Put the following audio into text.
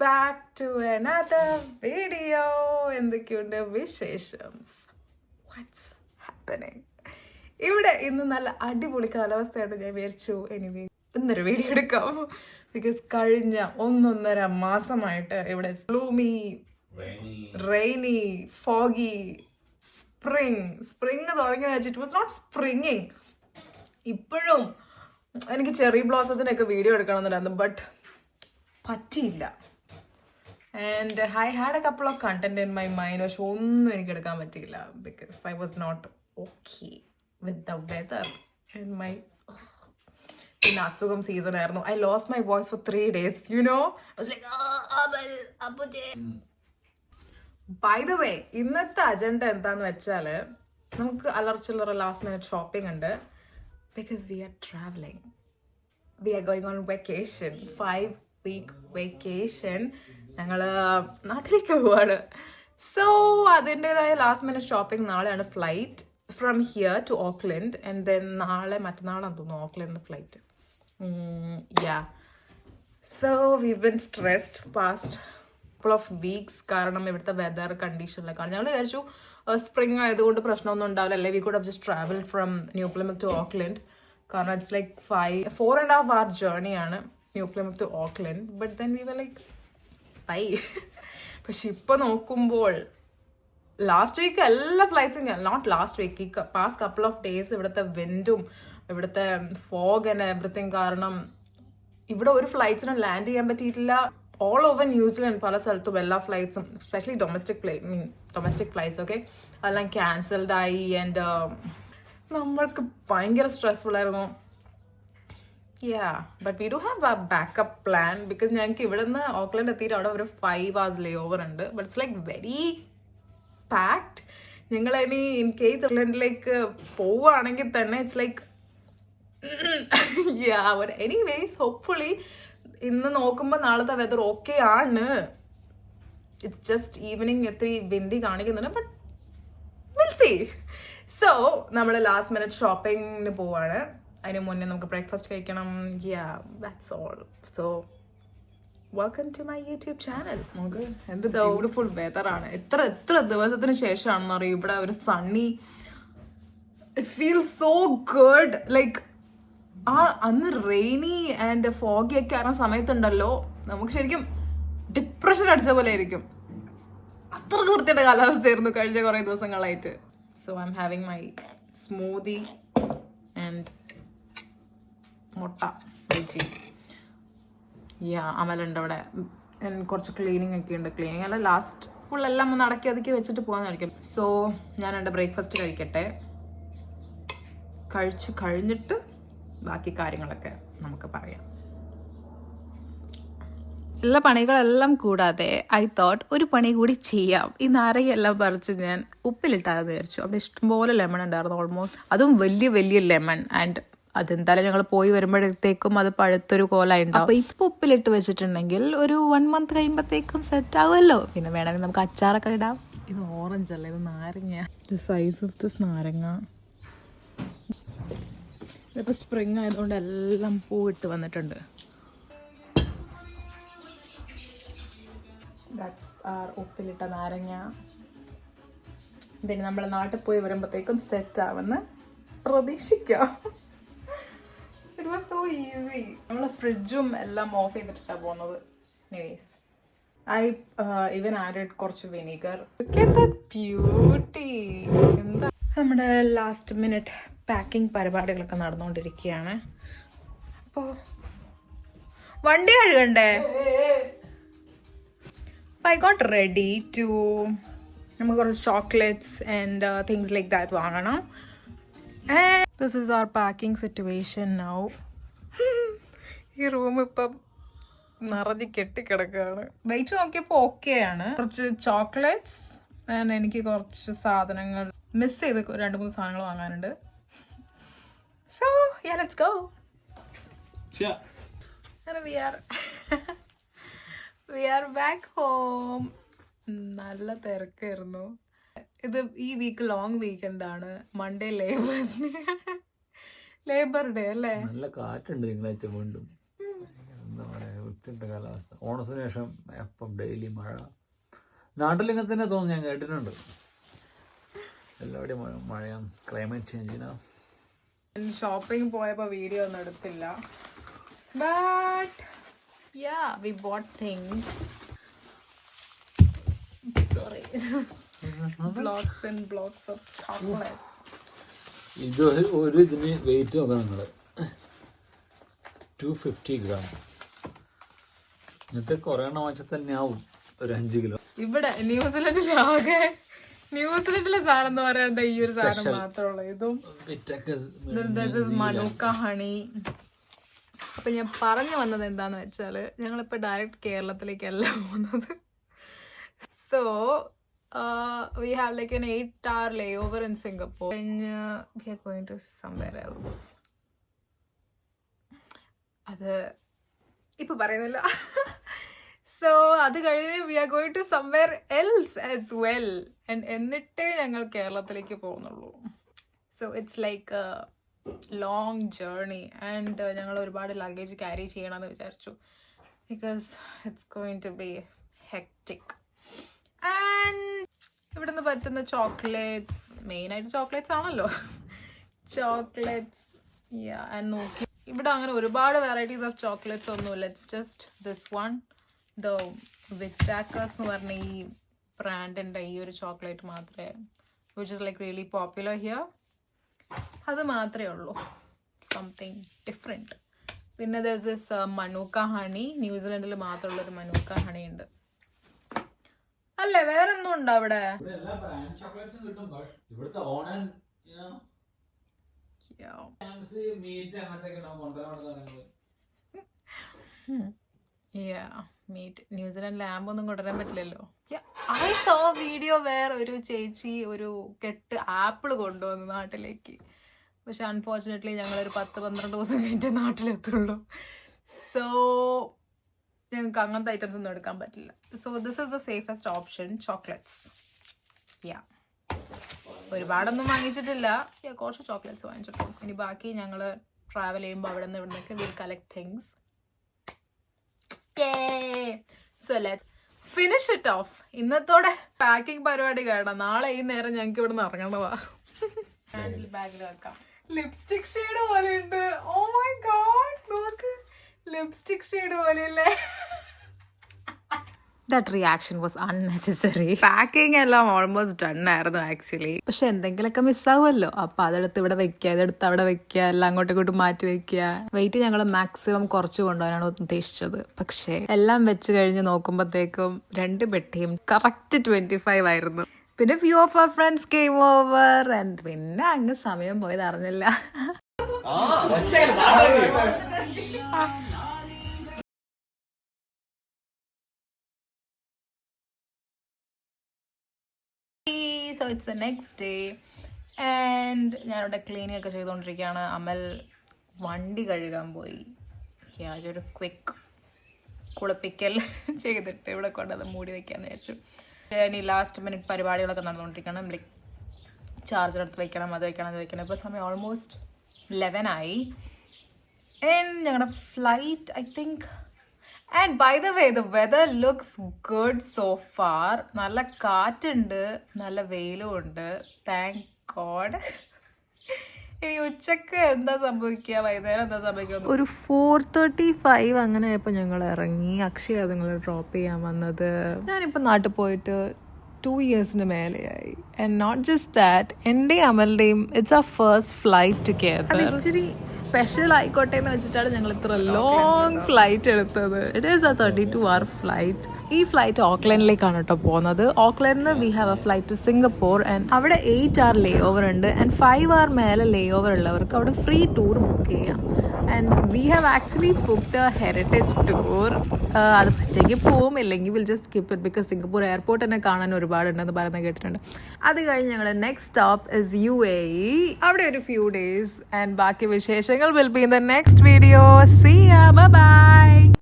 back to another video. എന്തൊക്കെയുണ്ട് വിശേഷം? What's happening? ഇവിടെ ഇന്ന് നല്ല അടിപൊളി കാലാവസ്ഥയാണ്. ഞാൻ വിചാരിച്ചു എനിവേ ഇന്നൊരു വീഡിയോ എടുക്കാം. ബിക്കോസ് കഴിഞ്ഞ 1.5 മാസമായിട്ട് ഇവിടെ gloomy, rainy, foggy, സ്പ്രിങ് തുടങ്ങിയെന്ന് വെച്ചിട്ട് ഇറ്റ് വാസ് നോട്ട് സ്പ്രിങ്ങിങ്. ഇപ്പോഴും എനിക്ക് ചെറി ബ്ലോസത്തിനൊക്കെ വീഡിയോ എടുക്കണമെന്നുണ്ടായിരുന്നു, ബട്ട് പറ്റിയില്ല. And I had a couple of content in my mind, പക്ഷെ ഒന്നും എനിക്ക് എടുക്കാൻ പറ്റിയില്ല because I was not okay with the weather and my പിന്നെ അസുഖം സീസൺ ആയിരുന്നു. I lost my voice for 3 days, you know. By the way, ഇന്നത്തെ agenda എന്താന്ന് വെച്ചാല് നമുക്ക് അലർച്ചില്ലറ ലാസ്റ്റ് മിനിറ്റ് ഷോപ്പിംഗ് ഉണ്ട്. Because we are travelling, we are going on vacation, 5-week vacation. ഞങ്ങൾ നാട്ടിലേക്ക് പോവാണ്. സോ അതിൻ്റെതായ ലാസ്റ്റ് മിനിറ്റ് ഷോപ്പിംഗ്. നാളെയാണ് flight from here to Auckland, and then മറ്റന്നാളാണ് തോന്നുന്നു Auckland flight. Yeah, so we been stressed past couple of weeks കാരണം ഇവിടുത്തെ weather കണ്ടീഷനിലൊക്കെ. ഞങ്ങൾ വിചാരിച്ചു സ്പ്രിങ് ആയതുകൊണ്ട് പ്രശ്നമൊന്നും ഉണ്ടാവില്ല, അല്ലെ we could have just travel from New Plymouth to Auckland. കാരണം ഇറ്റ്സ് ലൈക്ക് 4.5 hour ജേർണിയാണ് New Plymouth to Auckland. But then we were like bye. പക്ഷെ ഇപ്പൊ നോക്കുമ്പോൾ ലാസ്റ്റ് വീക്ക് എല്ലാ ഫ്ലൈറ്റ്സും, നോട്ട് ലാസ്റ്റ് വീക്ക്, ഈ പാസ്റ്റ് കപ്പിൾ ഓഫ് ഡേയ്സ് ഇവിടുത്തെ വിൻഡും ഇവിടുത്തെ ഫോഗ് ആൻഡ് എവറിത്തിങ് കാരണം ഇവിടെ ഒരു ഫ്ലൈറ്റ്സിനും ലാൻഡ് ചെയ്യാൻ പറ്റിയിട്ടില്ല. ഓൾ ഓവർ ന്യൂസിലൻഡ് പല സ്ഥലത്തും എല്ലാ ഫ്ലൈറ്റ്സും, എസ്പെഷ്യലി ഡൊമസ്റ്റിക് ഫ്ലൈറ്റ്സ് ഒക്കെ എല്ലാം ക്യാൻസൽഡ് ആയി. ആൻഡ് നമ്മൾക്ക് ഭയങ്കര സ്ട്രെസ്ഫുൾ ആയിരുന്നു. Yeah, but we do have a backup plan. Because ഞങ്ങൾക്ക് ഇവിടെ നിന്ന് ഓക്ലൻഡ് എത്തിയിട്ട് അവിടെ ഒരു 5 hours ലേ ഓവർ ഉണ്ട്. But it's like very packed. ഞങ്ങൾ ഇനി ഇൻ കേസ് ഓക്ലൻഡിലേക്ക് പോവുകയാണെങ്കിൽ തന്നെ it's like yeah. But anyways hopefully ഇന്ന് നോക്കുമ്പോൾ നാളത്തെ വെതർ ഓക്കെ ആണ്. ഇറ്റ്സ് ജസ്റ്റ് ഈവനിങ് എത്തിരി വിൻഡി കാണിക്കുന്നുണ്ട്, ബട്ട് വിൽ സീ. സോ നമ്മൾ ലാസ്റ്റ് മിനിറ്റ് ഷോപ്പിങ്ങിന് പോവാണ്. അതിന് മുന്നേ നമുക്ക് ബ്രേക്ക്ഫാസ്റ്റ് കഴിക്കണം. യാ, that's all. So welcome to my YouTube channel. നമുക്ക് എന്ത് ബ്യൂട്ടിഫുൾ വെതറാണ്. എത്ര ദിവസത്തിന് ശേഷമാണെന്ന് അറിയും ഇവിടെ ഒരു Sunny. It feels so good. Like അന്ന് റെയിനി ആൻഡ് ഫോഗി ഒക്കെ ആയിരുന്ന സമയത്തുണ്ടല്ലോ, നമുക്ക് ശരിക്കും ഡിപ്രഷൻ അടിച്ച പോലെ ആയിരിക്കും. അത്രക്ക് വൃത്തിയുടെ കാലാവസ്ഥയായിരുന്നു കഴിഞ്ഞ കുറേ ദിവസങ്ങളായിട്ട്. So I M having my smoothie and മുട്ട വെജി. യാ, അമലുണ്ട് അവിടെ. കുറച്ച് ക്ലീനിങ് ഒക്കെ ഉണ്ട്. ക്ലീനിങ് അല്ല, ലാസ്റ്റ് ഫുള്ളെല്ലാം ഒന്ന് അടക്കി ഒതുക്കി വെച്ചിട്ട് പോകാനായിരിക്കും. സോ ഞാൻ എൻ്റെ ബ്രേക്ക്ഫാസ്റ്റ് കഴിക്കട്ടെ. കഴിച്ചു കഴിഞ്ഞിട്ട് ബാക്കി കാര്യങ്ങളൊക്കെ നമുക്ക് പറയാം. എല്ലാ പണികളെല്ലാം കൂടാതെ ഐ തോട്ട് ഒരു പണി കൂടി ചെയ്യാം. ഈ നാരങ്ങയെല്ലാം പറിച്ച് ഞാൻ ഉപ്പിലിട്ടാന്ന് വിചാരിച്ചു. അവിടെ ഇഷ്ടംപോലെ ലെമൺ ഉണ്ടായിരുന്നു, ഓൾമോസ്റ്റ്. അതും വലിയ ലെമൺ. ആൻഡ് അതെന്തായാലും ഞങ്ങൾ പോയി വരുമ്പോഴത്തേക്കും അത് പഴുത്തൊരു കോലായി ഉണ്ടാവും. അപ്പൊ ഇപ്പൊ ഉപ്പിലിട്ട് വെച്ചിട്ടുണ്ടെങ്കിൽ ഒരു 1 month കഴിയുമ്പോഴത്തേക്കും സെറ്റ് ആവുമല്ലോ. പിന്നെ വേണമെങ്കിൽ നമുക്ക് അച്ചാറൊക്കെ ഇടാം. ഇത് ഓറഞ്ച് അല്ല, ഇത് നാരങ്ങ. സൈസ് ഓഫ് ദിസ് നാരങ്ങ. ഇതിപ്പോൾ സ്പ്രിങ് ആയതുകൊണ്ട് എല്ലാം പൂവിട്ട് വന്നിട്ടുണ്ട്. ദാറ്റ്സ് ആർ ഉപ്പിലിട്ട നാരങ്ങ. ഇതിന് നമ്മൾ നാട്ടിൽ പോയി വരുമ്പോഴത്തേക്കും സെറ്റ് ആവുമെന്ന് പ്രതീക്ഷിക്കാം. It was so easy. നമ്മൾ ഫ്രിഡ്ജും എല്ലാം ഓഫ് ചെയ്തിട്ടാണ് പോകുന്നത്. എനിവേസ് ഐ ഈവൻ ആഡഡ് കുറച്ച് വിനീഗർ. ബ്യൂട്ടി. എന്താ നമ്മുടെ ലാസ്റ്റ് മിനിറ്റ് പാക്കിംഗ് പരിപാടികളൊക്കെ നടന്നുകൊണ്ടിരിക്കുകയാണ്. അപ്പോൾ വണ്ടി കഴുകണ്ടേ? ഐ ഗോട്ട് റെഡി ടു, നമുക്ക് കുറച്ച് chocolates and things like that വാങ്ങണം. And this is our packing situation now. ഈ റൂം ഇപ്പം നിറഞ്ഞ് കെട്ടിക്കിടക്കുകയാണ്. വെയിറ്റ് നോക്കിയപ്പോൾ ഓക്കെയാണ്. കുറച്ച് ചോക്ലേറ്റ്സ് ആൻഡ് എനിക്ക് കുറച്ച് സാധനങ്ങൾ മിസ് ചെയ്ത് 2-3 സാധനങ്ങൾ വാങ്ങാനുണ്ട്. So yeah, let's go. Sure. And we are back home. നല്ല തിരക്കായിരുന്നു. ഇത് ഈ വീക്ക് ലോങ് വീക്കെൻഡ് ആണ്. മൺഡേ ലേബർ ഡേ അല്ലേ? നല്ല കാറ്റുണ്ട് തിങ്കളാഴ്ച വീണ്ടും. വൃത്തിയുടെ കാലാവസ്ഥ. ഓണത്തിന് ശേഷം എപ്പം ഡെയിലി മഴ. നാട്ടിലിങ്ങനെ തന്നെ തോന്നുന്നു, ഞാൻ കേട്ടിട്ടുണ്ട് എല്ലാവരുടെയും മഴയാണ്, ക്ലൈമറ്റ് ചേഞ്ചിനാ. ഷോപ്പിംഗ് പോയപ്പോൾ വീഡിയോ ഒന്നും എടുത്തില്ല. But yeah we boat things. Sorry, blocks and blocks of chocolates. ഇത് ഒരു ഇതിന് വെയിറ്റ് നോക്കാം നിങ്ങൾ, 250 gram. ഇന്നത്തെ കുറേ എണ്ണം വാങ്ങിച്ചാൽ തന്നെ ആവും ഒരു 5 കിലോ. ഇവിടെ ന്യൂസിലൻഡിലെ സാധനം എന്ന് പറയുന്നത് ഈ ഒരു സാധനം മാത്രമുള്ളൂ. ഇതും മനുക്ക ഹണി. അപ്പൊ ഞാൻ പറഞ്ഞു വന്നത് എന്താന്ന് വെച്ചാല് ഞങ്ങളിപ്പോ ഡയറക്റ്റ് കേരളത്തിലേക്കല്ല പോകുന്നത്. So we have like an 8-hour layover in Singapore. And we are going to somewhere else. അത് ഇപ്പൊ പറയുന്നില്ല. സോ അത് കഴിഞ്ഞ് we are going to somewhere else as well. എന്നിട്ടേ ഞങ്ങൾ കേരളത്തിലേക്ക് പോകുന്നുള്ളൂ. So it's like a long journey. And ഞങ്ങൾ ഒരുപാട് ലഗേജ് ക്യാരി ചെയ്യണമെന്ന് വിചാരിച്ചു, because it's going to be hectic. And ഇവിടുന്ന് പറ്റുന്ന ചോക്ലേറ്റ്സ്, മെയിനായിട്ട് ചോക്ലേറ്റ്സ് ആണല്ലോ, ചോക്ലേറ്റ്സ്. ആൻഡ് നോക്കി ഇവിടെ അങ്ങനെ ഒരുപാട് വെറൈറ്റീസ് ഓഫ് ചോക്ലേറ്റ്സ് ഒന്നുമില്ല. It's just this one, the Whittaker's എന്ന് പറഞ്ഞ ഈ ബ്രാൻഡിൻ്റെ ഈ ഒരു ചോക്ലേറ്റ് മാത്രമേ, which is like really popular here. അത് മാത്രമേ ഉള്ളൂ, സംതിങ് ഡിഫറെൻറ്റ്. പിന്നെ ദർ ദിസ് മനുക്ക ഹണി, ന്യൂസിലൻഡിൽ മാത്രമുള്ളൊരു മനുക്ക ഹണി ഉണ്ട് അല്ലേ? വേറെ ഒന്നും ഉണ്ടോ അവിടെ? മീറ്റ്. ന്യൂസിലാൻഡ് ലാമ്പൊന്നും കൊണ്ടുവരാൻ പറ്റില്ലല്ലോ. ഐ സോ വീഡിയോ വേറെ ഒരു ചേച്ചി ഒരു കെട്ട് ആപ്പിൾ കൊണ്ടുവന്നു നാട്ടിലേക്ക്. പക്ഷെ അൺഫോർച്ചുനേറ്റ്ലി ഞങ്ങളൊരു 10-12 ദിവസം കഴിഞ്ഞിട്ട് നാട്ടിലെത്തുള്ളൂ. സോ ഞങ്ങൾക്ക് അങ്ങനത്തെ ഐറ്റംസ് ഒന്നും എടുക്കാൻ പറ്റില്ല. So this is the safest option, chocolates. ഒരുപാടൊന്നും വാങ്ങിച്ചിട്ടില്ല, കുറച്ച് ചോക്ലേറ്റ്സ് വാങ്ങിച്ചിട്ടുള്ളൂ. ഇനി ബാക്കി ഞങ്ങൾ ട്രാവൽ ചെയ്യുമ്പോൾ അവിടെ നിന്ന് ഇവിടെ നിന്നൊക്കെ will collect things. So let's finish it off. ഇന്നത്തോടെ പാക്കിംഗ് പരിപാടി കാണാം. നാളെ ഈ നേരം ഞങ്ങൾക്ക് ഇവിടെ നിന്ന് ഇറങ്ങേണ്ടതാ. ഹാൻഡിൽ ബാഗിൽ വെക്കാം. ലിപ്സ്റ്റിക് ഷെയ്ഡ് പോലെ ഉണ്ട്. ഓ മൈ ഗോഡ്, നോക്ക്, ലിപ്സ്റ്റിക് ഷെയ്ഡ് പോലെയല്ലേ. That reaction was unnecessary. Packing എല്ലാം ഓൾമോസ്റ്റ് ഡൺ ആയിരുന്നു ആക്ച്വലി. പക്ഷെ എന്തെങ്കിലുമൊക്കെ മിസ്സാവുമല്ലോ. അപ്പൊ അതെടുത്ത് ഇവിടെ വെക്കുക, അതെടുത്ത് അവിടെ വെക്കുക, എല്ലാം അങ്ങോട്ടും ഇങ്ങോട്ടും മാറ്റി വെക്കുക. വെയിറ്റ് ഞങ്ങൾ മാക്സിമം കുറച്ച് കൊണ്ടുപോകാനാണ് ഉദ്ദേശിച്ചത്. പക്ഷെ എല്ലാം വെച്ച് കഴിഞ്ഞ് നോക്കുമ്പോഴത്തേക്കും 2 പെട്ടിയും കറക്റ്റ് 25 ആയിരുന്നു. പിന്നെ few of our friends came over. പിന്നെ അങ്ങ് സമയം പോയത് അറിഞ്ഞില്ല. So it's the next day and ഞാനിവിടെ ക്ലീനിങ് ഒക്കെ ചെയ്തുകൊണ്ടിരിക്കുകയാണ്. അമൽ വണ്ടി കഴുകാൻ പോയി. ഒരു ക്വിക്ക് കുളിപ്പിക്കൽ ചെയ്തിട്ട് ഇവിടെ കൊണ്ടത് മൂടി വെക്കാന്ന് വിചാരിച്ചു. ഇനി ലാസ്റ്റ് മിനിറ്റ് പരിപാടികളൊക്കെ നടന്നുകൊണ്ടിരിക്കണം. ലൈക്ക് ചാർജർ എടുത്ത് വെക്കണം, അത് വെക്കണം, അത് വെക്കണം. ഇപ്പോൾ സമയം ഓൾമോസ്റ്റ് 11 ആയി. ആൻഡ് ഞങ്ങളുടെ flight I think. And by the way the weather looks good so far. നല്ല കാറ്റുണ്ട്, നല്ല വെയിലും ഉണ്ട്, താങ്ക് ഗോഡ്. ഇനി ഉച്ചക്ക് എന്താ സംഭവിക്കുക, വൈകുന്നേരം എന്താ സംഭവിക്കുക? ഒരു 4:35 അങ്ങനെ ആയപ്പോൾ ഞങ്ങൾ ഇറങ്ങി. അക്ഷയ നിങ്ങൾ ഡ്രോപ്പ് ചെയ്യാൻ വന്നത്. ഞാനിപ്പോൾ നാട്ടിൽ പോയിട്ട് 2 yearsന് മേലെയായി. ആൻഡ് നോട്ട് ജസ്റ്റ് ദാറ്റ്, എൻ്റെയും അമലിൻ്റെയും ഇറ്റ്സ് ആ ഫസ്റ്റ് ഫ്ലൈറ്റ് ടുഗദർ. ഇച്ചിരി സ്പെഷ്യൽ ആയിക്കോട്ടെ എന്ന് വെച്ചിട്ടാണ് ഞങ്ങൾ ഇത്ര ലോങ് ഫ്ലൈറ്റ് എടുത്തത്. It is a 32-hour flight. ഈ ഫ്ലൈറ്റ് ഓക്ലൻഡിലേക്കാണ് കേട്ടോ പോകുന്നത്. ഓക്ലൻഡിൽ we have a flight to Singapore. And അവിടെ 8-hour ലേ ഓവർ ഉണ്ട്. ആൻഡ് 5-hour മേലെ ലേ ഓവർ ഉള്ളവർക്ക് അവിടെ ഫ്രീ ടൂർ ബുക്ക് ചെയ്യാം. And we have actually booked A heritage tour. അത് പറ്റെങ്കിൽ പോവും, ഇല്ലെങ്കിൽ will just skip it. Because Singapore airport തന്നെ കാണാൻ ഒരുപാടുണ്ടെന്ന് പറയുന്നത് കേട്ടിട്ടുണ്ട്. അത് കഴിഞ്ഞ് ഞങ്ങളുടെ നെക്സ്റ്റ് സ്റ്റോപ്പ് ഇസ് UAE. അവിടെ ഒരു ഫ്യൂ ഡേയ്സ്. ആൻഡ് ബാക്കി വിശേഷങ്ങൾ will be in the next video. See ya, bye bye.